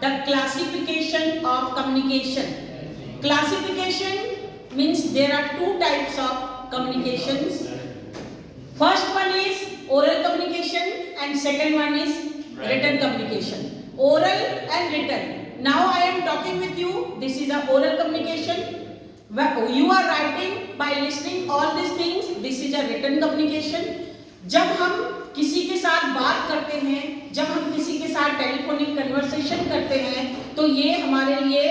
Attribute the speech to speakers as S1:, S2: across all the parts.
S1: the classification of communication. Classification means there are two types of communications. First one is oral communication and second one is written communication. Oral and written. Now I am talking with you. This is a oral communication. You are writing by listening all these things. This is a written communication. जब हम किसी के साथ बात करते हैं, जब हम किसी के साथ टेलीफोनिक कन्वर्सेशन करते हैं, तो ये हमारे लिए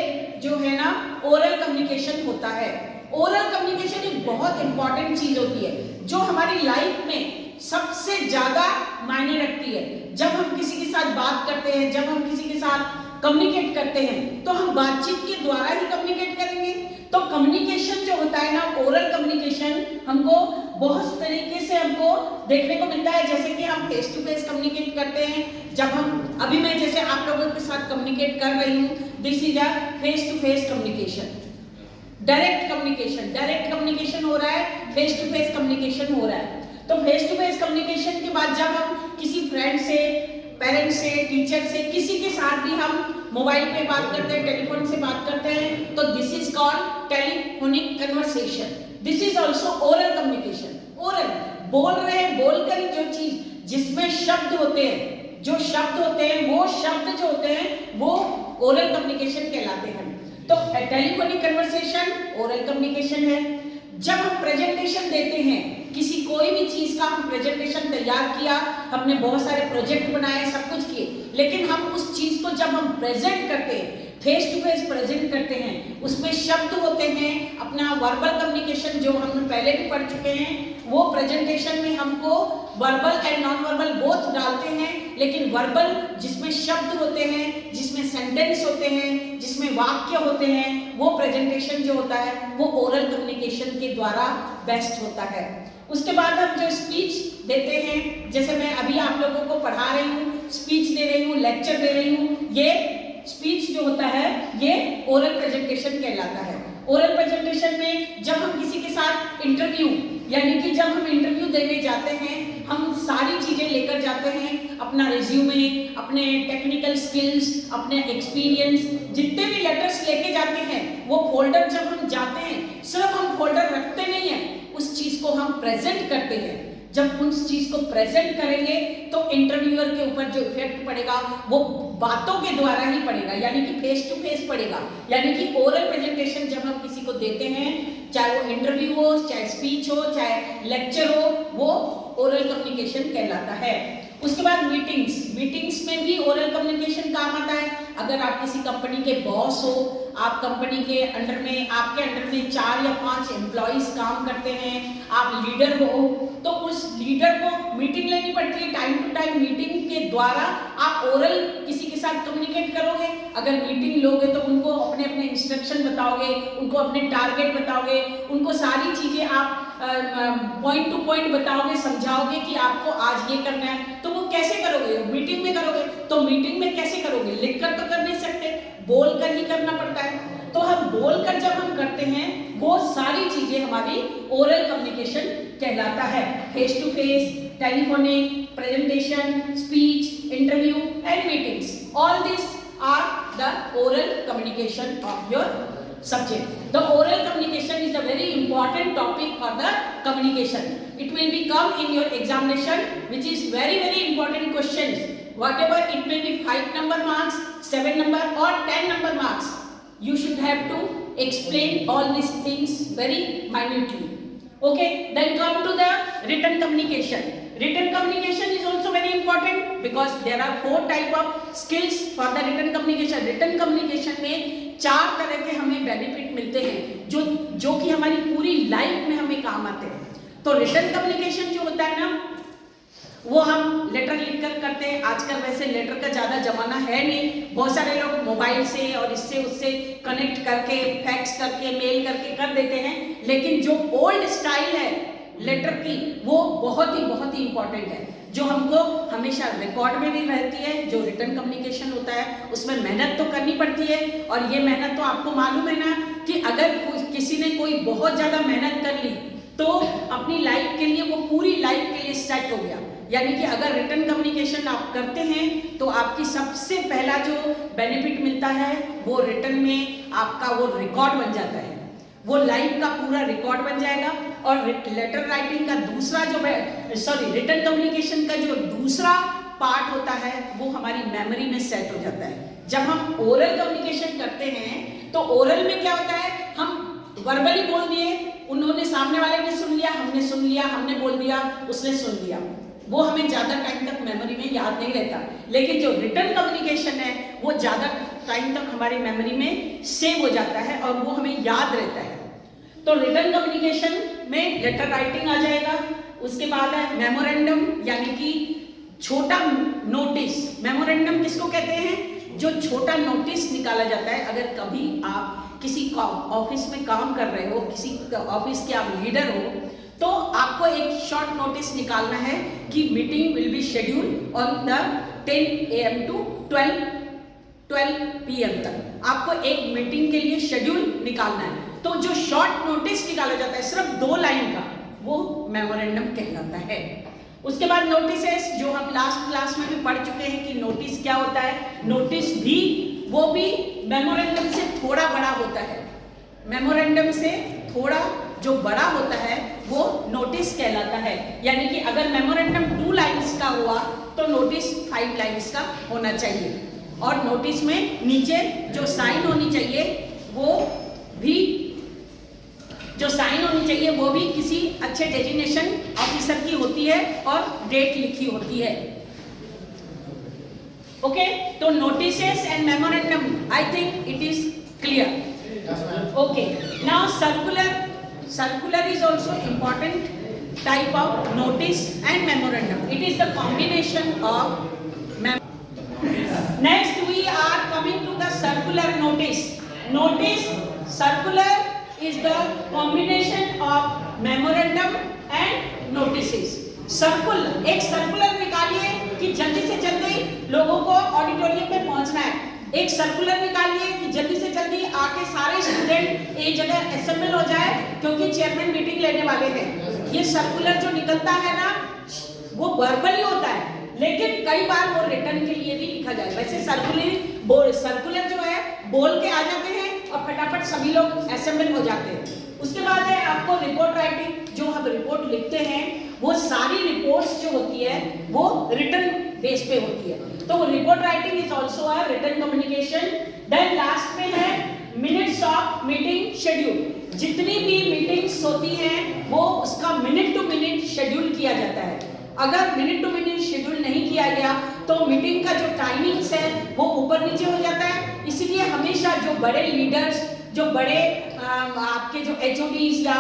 S1: जो है ना ओरल कम्युनिकेशन होता है। ओरल कम्युनिकेशन एक बहुत इंपॉर्टेंट चीज होती है जो हमारी लाइफ में सबसे ज्यादा मायने रखती है। जब हम किसी के साथ बात करते हैं, जब हम किसी के साथ कम्युनिकेट करते हैं, तो हम बातचीत के द्वारा ही कम्युनिकेट करेंगे। तो कम्युनिकेशन जो होता है ना, ओरल कम्युनिकेशन हमको बहुत तरीके से हमको देखने को मिलता है। जैसे कि हम फेस टू फेस कम्युनिकेट करते हैं, जब हम अभी मैं जैसे आप लोगों के साथ कम्युनिकेट कर रही हूँ, this is a face to face communication. Direct communication हो रहा है, फेस टू फेस कम्युनिकेशन हो रहा है। तो फेस टू फेस कम्युनिकेशन के बाद जब हम किसी फ्रेंड से, पेरेंट्स से, टीचर से, किसी के साथ भी हम मोबाइल पे बात करते हैं, टेलीफोन से बात करते हैं, तो this is called telephonic conversation. This is also oral communication. Oral बोल रहे हैं, बोलकर ही जो चीज जिसमें शब्द होते हैं, जो शब्द होते हैं, वो शब्द जो होते हैं वो ओरल कम्युनिकेशन कहलाते हैं। तो टेलीफोनिक कन्वर्सेशन ओरल कम्युनिकेशन है। जब हम प्रेजेंटेशन देते हैं, किसी कोई भी चीज का हम प्रेजेंटेशन तैयार किया, हमने बहुत सारे प्रोजेक्ट बनाए, सब कुछ किए, लेकिन हम उस चीज को जब हम प्रेजेंट करते हैं, फेस टू फेस प्रेजेंट करते हैं, उसमें शब्द होते हैं, अपना वर्बल कम्युनिकेशन जो हम पहले भी पढ़ चुके हैं, वो प्रेजेंटेशन में हमको verbal and non verbal both डालते हैं। लेकिन वर्बल जिसमें शब्द होते हैं, जिसमें सेंटेंस होते हैं, जिसमें वाक्य होते हैं, वो प्रेजेंटेशन जो होता है वो ओरल कम्युनिकेशन के द्वारा बेस्ट होता है। उसके बाद हम जो स्पीच देते हैं, जैसे मैं अभी आप लोगों को पढ़ा रही हूँ, स्पीच दे रही हूँ, लेक्चर दे रही हूँ, ये स्पीच जो होता है ये ओरल प्रेजेंटेशन कहलाता है। ओरल प्रेजेंटेशन में जब हम किसी के साथ इंटरव्यू, यानी कि जब हम इंटरव्यू देने जाते हैं, हम सारी चीजें लेकर जाते हैं, अपना रिज्यूमे, अपने टेक्निकल स्किल्स, अपने एक्सपीरियंस, जितने भी लेटर्स लेके जाते हैं, वो फोल्डर जब हम जाते हैं, सिर्फ हम फोल्डर रखते नहीं हैं, उस चीज को हम प्रेजेंट करते हैं। जब उस चीज को प्रेजेंट करेंगे तो इंटरव्यूअर के ऊपर जो इफेक्ट पड़ेगा वो बातों के द्वारा ही पड़ेगा, यानी कि फेस टू फेस पड़ेगा। यानी कि ओरल प्रेजेंटेशन जब हम किसी को देते हैं, चाहे वो इंटरव्यू हो, चाहे स्पीच हो, चाहे लेक्चर हो, वो ओरल कम्युनिकेशन कहलाता है। उसके बाद मीटिंग्स में भी ओरल कम्युनिकेशन काम आता है। अगर आप किसी कंपनी के बॉस हो, आप कंपनी के अंडर में, आपके अंडर में 4 या 5 एम्प्लॉइज काम करते हैं, आप लीडर हो, तो उस लीडर को मीटिंग लेनी पड़ती है। टाइम टू टाइम मीटिंग के द्वारा आप ओरल किसी के साथ कम्युनिकेट करोगे। अगर मीटिंग लोगे तो उनको अपने अपने इंस्ट्रक्शन बताओगे, उनको अपने टारगेट बताओगे, उनको सारी चीजें आप पॉइंट टू पॉइंट बताओगे, समझाओगे कि आपको आज ये करना है। तो वो कैसे करोगे? मीटिंग में करोगे। तो मीटिंग में कैसे करोगे? लिखकर तो कर नहीं सकते, बोलकर ही करना पड़ता है। तो हम बोलकर जब हम करते हैं, वो सारी चीजें हमारी ओरल कम्युनिकेशन कहलाता है। Face to face, telephonic, presentation, speech, interview and meetings, all this are the oral communication of your subject. The oral communication is a very important topic for the communication. It will be come in your examination, which is very important questions. Whatever it may be 5 number marks, 7 number or 10 number marks, you should have to explain all these things very minutely. Okay, then come to the written communication. Written communication is also very important because there are 4 type of skills for the written communication. Written communication में 4 तरह के हमें benefit मिलते हैं जो कि हमारी पूरी लाइफ में हमें काम आते हैं। तो रिटन कम्युनिकेशन जो होता है ना, वो हम लेटर लिखकर करते हैं। आजकल वैसे लेटर का ज़्यादा जमाना है नहीं, बहुत सारे लोग मोबाइल से और इससे उससे कनेक्ट करके, फैक्स करके, मेल करके कर देते हैं। लेकिन जो ओल्ड स्टाइल है लेटर की, वो बहुत ही इंपॉर्टेंट है, जो हमको हमेशा रिकॉर्ड में भी रहती है। जो रिटन कम्युनिकेशन होता है उसमें मेहनत तो करनी पड़ती है, और ये मेहनत तो आपको मालूम है ना कि अगर किसी ने कोई बहुत ज़्यादा मेहनत कर ली तो अपनी लाइफ के लिए, वो पूरी लाइफ के लिए सेट हो गया। यानी कि अगर रिटन कम्युनिकेशन आप करते हैं तो आपकी सबसे पहला जो बेनिफिट मिलता है वो रिटन में आपका वो रिकॉर्ड बन जाता है, वो लाइफ का पूरा रिकॉर्ड बन जाएगा। और लेटर राइटिंग का दूसरा जो रिटन कम्युनिकेशन का जो दूसरा पार्ट होता है वो हमारी मेमोरी में सेट हो जाता है। जब हम ओरल कम्युनिकेशन करते हैं तो ओरल में क्या होता है, हम वर्बली बोल दिए, उन्होंने सामने वाले ने सुन लिया, हमने बोल दिया, उसने सुन लिया, वो हमें ज़्यादा टाइम तक मेमोरी में याद नहीं रहता। लेकिन जो रिटन कम्युनिकेशन है वो ज़्यादा टाइम तक हमारी मेमोरी में सेव हो जाता है और वो हमें याद रहता है। तो रिटन कम्युनिकेशन में लेटर राइटिंग आ जाएगा। उसके बाद है मेमोरेंडम, यानी कि छोटा नोटिस। मेमोरेंडम किसको कहते हैं, जो छोटा नोटिस निकाला जाता है। अगर कभी आप किसी ऑफिस में काम कर रहे हो, किसी ऑफिस के आप लीडर हो, तो आपको एक शॉर्ट नोटिस निकालना है कि meeting will be schedule on the 10 AM to 12 PM तक आपको एक मीटिंग के लिए शेड्यूल निकालना है। तो जो शॉर्ट नोटिस निकाला जाता है सिर्फ 2 लाइन का, वो मेमोरेंडम कहलाता है। उसके बाद नोटिसेस, जो हम लास्ट क्लास में भी पढ़ चुके हैं कि नोटिस क्या होता है। नोटिस भी वो भी मेमोरेंडम से थोड़ा बड़ा होता है, मेमोरेंडम से थोड़ा जो बड़ा होता है वो नोटिस कहलाता है। यानी कि अगर मेमोरेंडम 2 लाइन्स का हुआ तो नोटिस 5 लाइन्स का होना चाहिए। और नोटिस में नीचे जो साइन होनी चाहिए वो भी किसी अच्छे डेजिग्नेशन ऑफिसर की होती है और डेट लिखी होती है। ओके, तो notices and memorandum, I think it is clear. Okay, now circular is also important type of notice and memorandum. It is the combination of next we are coming to the circular notice. Circular is the combination of memorandum and notices. एक circular निकालिए कि जल्दी से जल्दी लोगों को auditorium में पहुंचना है। एक सर्कुलर निकालिए कि जल्दी से जल्दी आके सारे स्टूडेंट एक जगह असेंबल हो जाए क्योंकि चेयरमैन मीटिंग लेने वाले हैं। ये सर्कुलर जो निकलता है ना वो वर्बली होता है, लेकिन कई बार वो रिटर्न के लिए भी लिखा जाए। वैसे सर्कुलर जो है बोल के आ जाते हैं और फटाफट सभी लोग असेंबल हो जाते हैं। उसके बाद है आपको रिपोर्ट राइटिंग। जो हम रिपोर्ट लिखते हैं वो सारी रिपोर्ट्स जो होती है वो रिटर्न बेस पे होती है, तो report writing is also a written communication. Then last में है मिनट्स ऑफ मीटिंग शेड्यूल। जितनी भी मीटिंग्स होती हैं वो उसका मिनट टू मिनट शेड्यूल किया जाता है। अगर मिनट टू मिनट शेड्यूल नहीं किया गया तो मीटिंग का जो टाइमिंग्स है वो ऊपर नीचे हो जाता है। इसीलिए हमेशा जो बड़े लीडर्स, जो बड़े आपके जो HODs या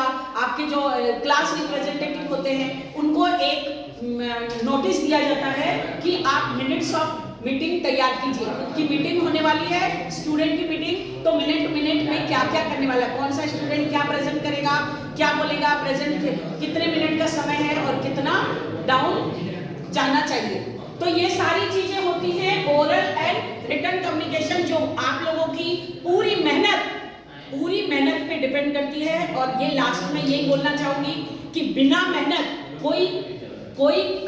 S1: आपके जो क्लास रिप्रेजेंटेटिव होते हैं उनको एक नोटिस दिया जाता है कि आप मिनट्स ऑफ मीटिंग तैयार कीजिए कि मीटिंग होने वाली है, स्टूडेंट की मीटिंग, तो मिनट टू मिनट में क्या क्या करने वाला है, कौन सा स्टूडेंट क्या प्रेजेंट करेगा, क्या बोलेगा, प्रेजेंट कितने मिनट का समय है और कितना डाउन जाना चाहिए। तो ये सारी चीजें होती हैं ओरल एंड रिटन कम्युनिकेशन, जो आप लोगों की पूरी मेहनत पे डिपेंड करती है। और ये लास्ट में यही बोलना चाहूंगी कि बिना मेहनत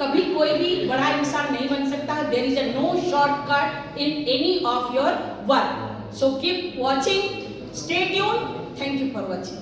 S1: कभी कोई भी बड़ा इंसान नहीं बन सकता। There is no shortcut in any of your work. So keep watching, stay tuned, thank you for watching.